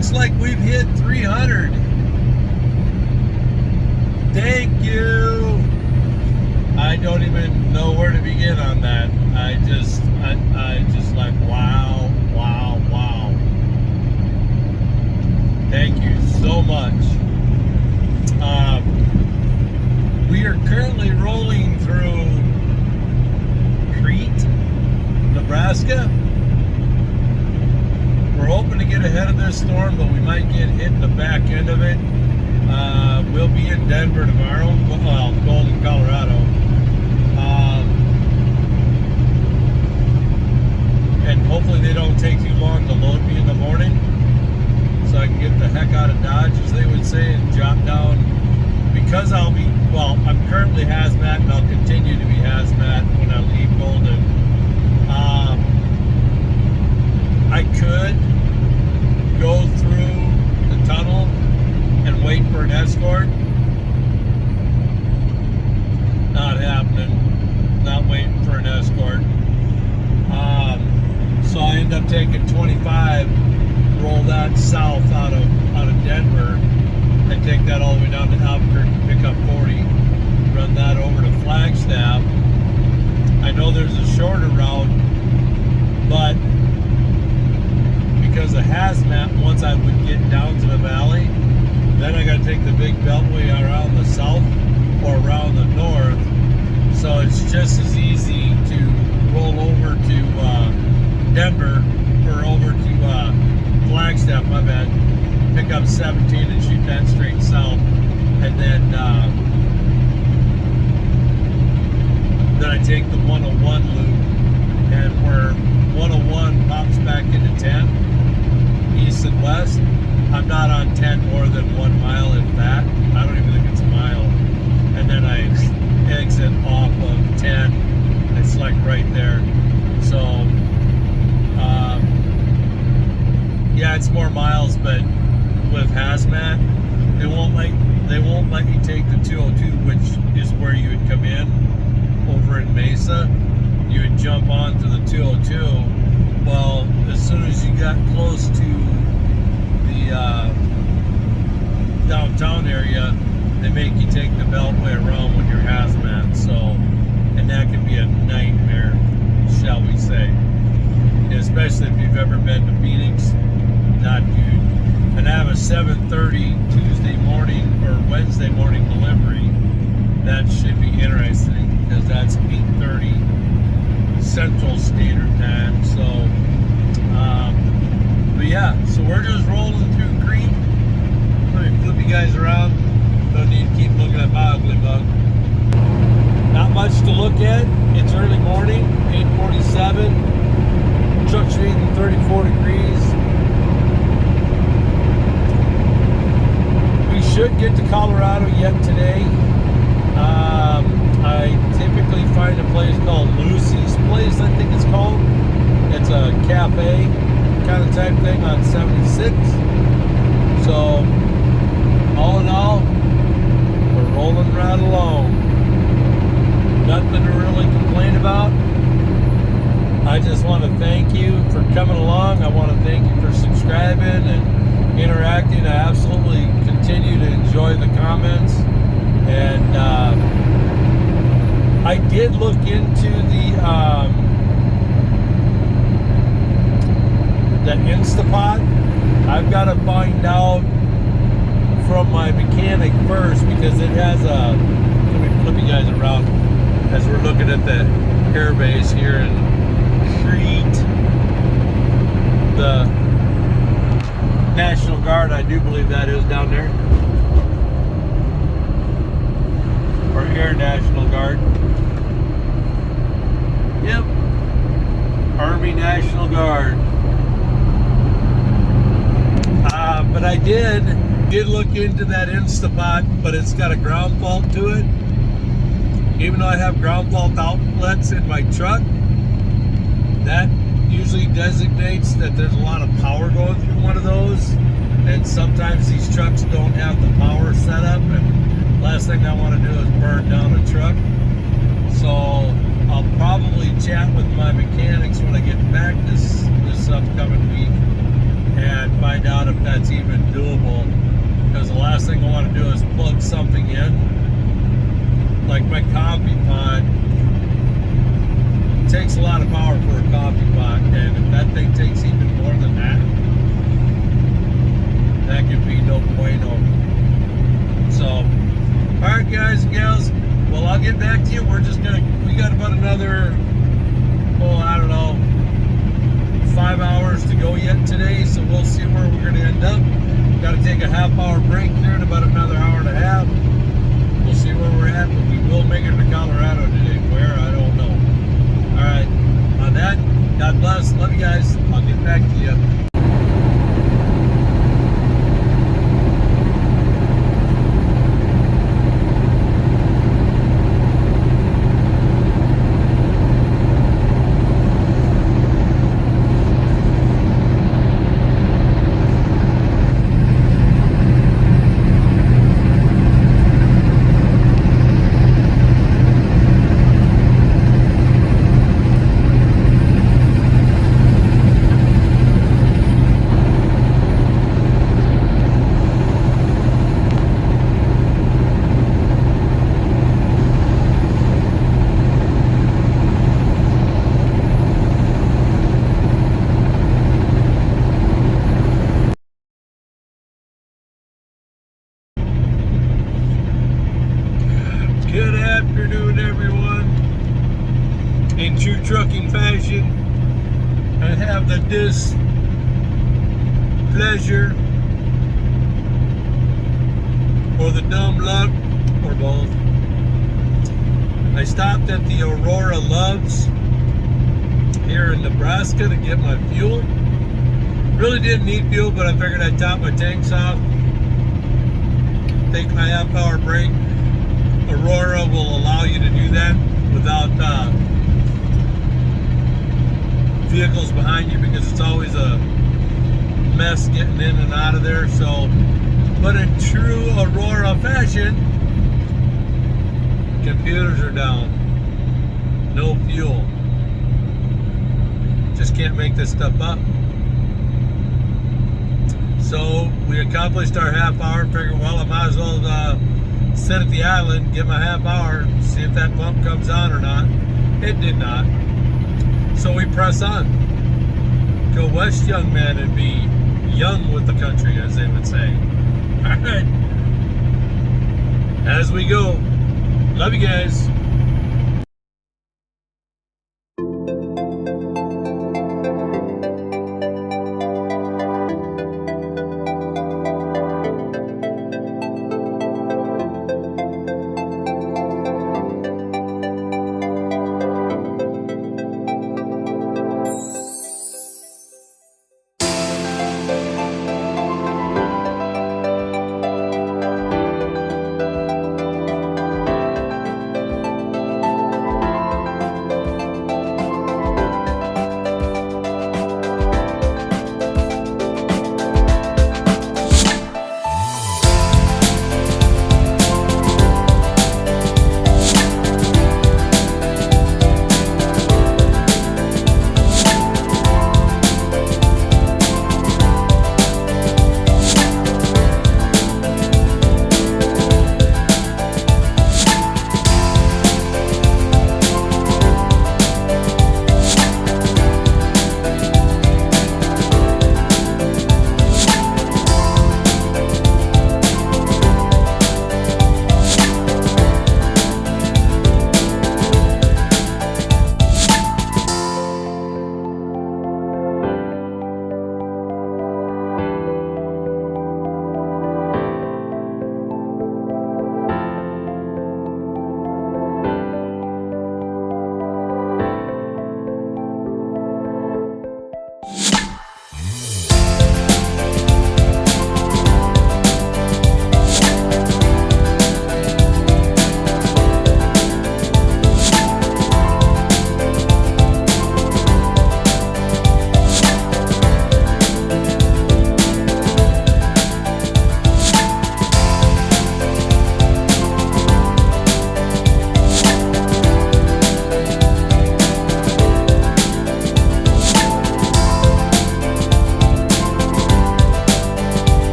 looks like we've hit 300. Thank you. I don't even know where to begin on that. I just like, wow, wow, wow. Thank you so much. We are currently rolling through Crete, Nebraska. We're hoping to get ahead of this storm, but we might get hit in the back end of it. We'll be in Denver tomorrow, well, Golden, Colorado. And hopefully they don't take too long to load me in the morning, so I can get the heck out of Dodge, as they would say, and drop down. Because I'm currently hazmat, and I'll continue to be hazmat when I leave Golden. I could go through the tunnel and wait for an escort. Not happening. Not waiting for an escort. So I end up taking 25, roll that south out of Denver, and take that all the way down to Albuquerque, pick up 40, run that over to Flagstaff. I know there's a shorter route, but because of hazmat, once I would get down to the valley, then I got to take the big beltway around the south or around the north. So it's just as easy to roll over to Denver or over to Flagstaff, my bad, pick up 17 and shoot that straight south, and then I take the 101 loop, and where 101 pops back into 10 east and west, I'm not on 10 more than 1 mile, if that. I don't even think it's a mile. And then I exit off of 10. It's like right there. So yeah, it's more miles, but with hazmat, they won't let me take the 202, which is where you would come in over in Mesa. You would jump onto the 202. Well, as soon as you got close to the downtown area, they make you take the beltway around with your hazmat. So, and that can be a nightmare, shall we say. Especially if you've ever been to Phoenix. Not good. And I have a 7:30 Tuesday morning or Wednesday morning delivery. That should be interesting because that's 8:30 Central Standard Time. So, but yeah, so we're just rolling through Crete. Let me flip you guys around. Don't need to keep looking at my ugly bug. Not much to look at. It's early morning, 8:47. Truck's reading 34 degrees. We should get to Colorado yet today. I typically find a place called Lucy's Place, I think it's called. It's a cafe kind of type thing on 76. So, all in all, we're rolling right along. Nothing to really complain about. I just want to thank you for coming along. I want to thank you for subscribing and interacting. I absolutely continue to enjoy the comments. And I did look into the Instapot. I've got to find out from my mechanic first, because it has a, let me flip you guys around as we're looking at the air base here in Crete. The National Guard, I do believe that is down there, or Air National Guard. Yep, Army National Guard. But I did look into that Instapot, but it's got a ground fault to it. Even though I have ground fault outlets in my truck, that usually designates that there's a lot of power going through one of those. And sometimes these trucks don't have the power set up, and last thing I want to do is burn down a truck. So I'll probably chat with my mechanics when I get back this upcoming week and find out if that's like my coffee pot takes a lot of power for a coffee pot, and if that thing takes even more than that, that could be no bueno. So, all right, guys and gals. Well, I'll get back to you. We got about another, I don't know, 5 hours to go yet today, so we'll see where we're going to end up. Got to take a half-hour break here in about another hour and a half. We'll see where we're at, but we will make it to Colorado today. Where, I don't know. All right. On that, God bless. Love you guys. I'll get back to you. Good afternoon, everyone. In true trucking fashion, I have the displeasure or the dumb luck, or both. I stopped at the Aurora Loves here in Nebraska to get my fuel. Really didn't need fuel, but I figured I'd top my tanks off, take my half-hour break. Aurora will allow you to do that without vehicles behind you, because it's always a mess getting in and out of there. So, but in true Aurora fashion, computers are down, no fuel, just can't make this stuff up. So we accomplished our half hour. Figured, well, I might as well sit at the island, get my half hour, see if that pump comes on or not. It did not. So we press on. Go west, young man, and be young with the country, as they would say. All right. As we go. Love you guys.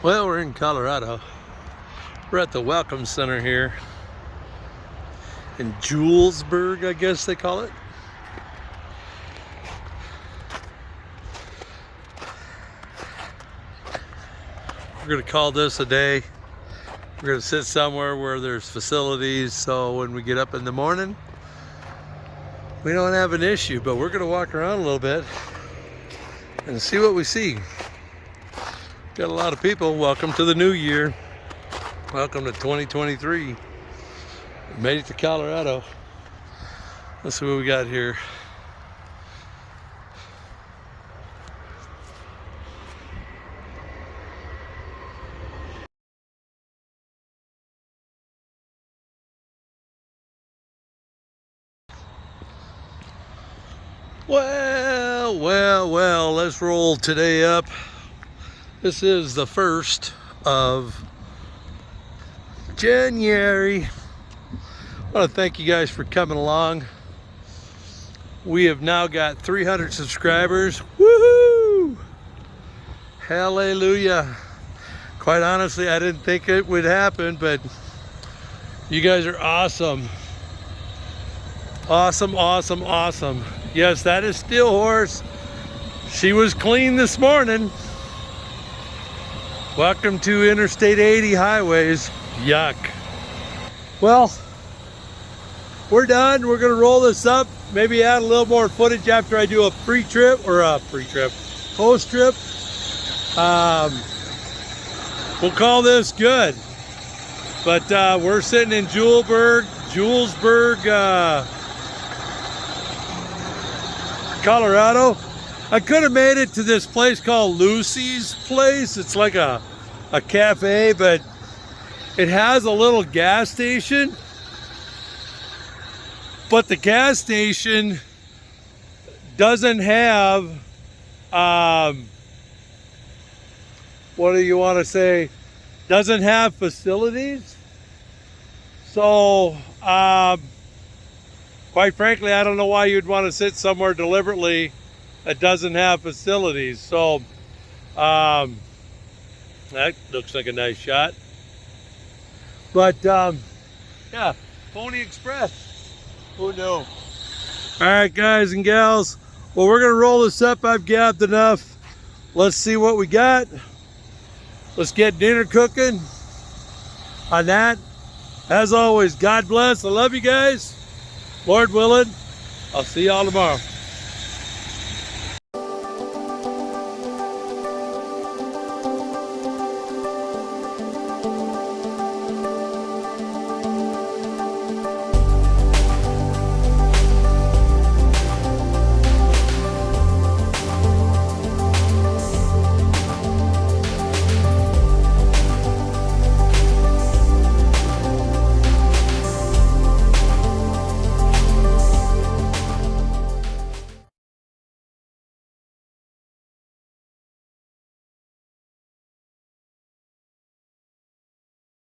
Well, we're in Colorado. We're at the Welcome Center here in Julesburg, I guess they call it. We're gonna call this a day. We're gonna sit somewhere where there's facilities, so when we get up in the morning, we don't have an issue, but we're gonna walk around a little bit and see what we see. Got a lot of people. Welcome to the new year. Welcome to 2023. We made it to Colorado. Let's see what we got here. Well, let's roll today up. This is the 1st of January. I want to thank you guys for coming along. We have now got 300 subscribers. Woohoo! Hallelujah. Quite honestly, I didn't think it would happen, but you guys are awesome. Awesome. Yes, that is Steel Horse. She was clean this morning. Welcome to Interstate 80 highways. Yuck. Well, we're done. We're gonna roll this up. Maybe add a little more footage after I do a post-trip. We'll call this good. But we're sitting in Julesburg, Colorado. I could have made it to this place called Lucy's Place. It's like a cafe, but it has a little gas station. But the gas station doesn't have, what do you want to say? Doesn't have facilities. So, quite frankly, I don't know why you'd want to sit somewhere deliberately that doesn't have facilities. So, that looks like a nice shot. But, yeah, Pony Express. Who knew? All right, guys and gals. Well, we're going to roll this up. I've gabbed enough. Let's see what we got. Let's get dinner cooking on that. As always, God bless. I love you guys. Lord willing, I'll see y'all tomorrow.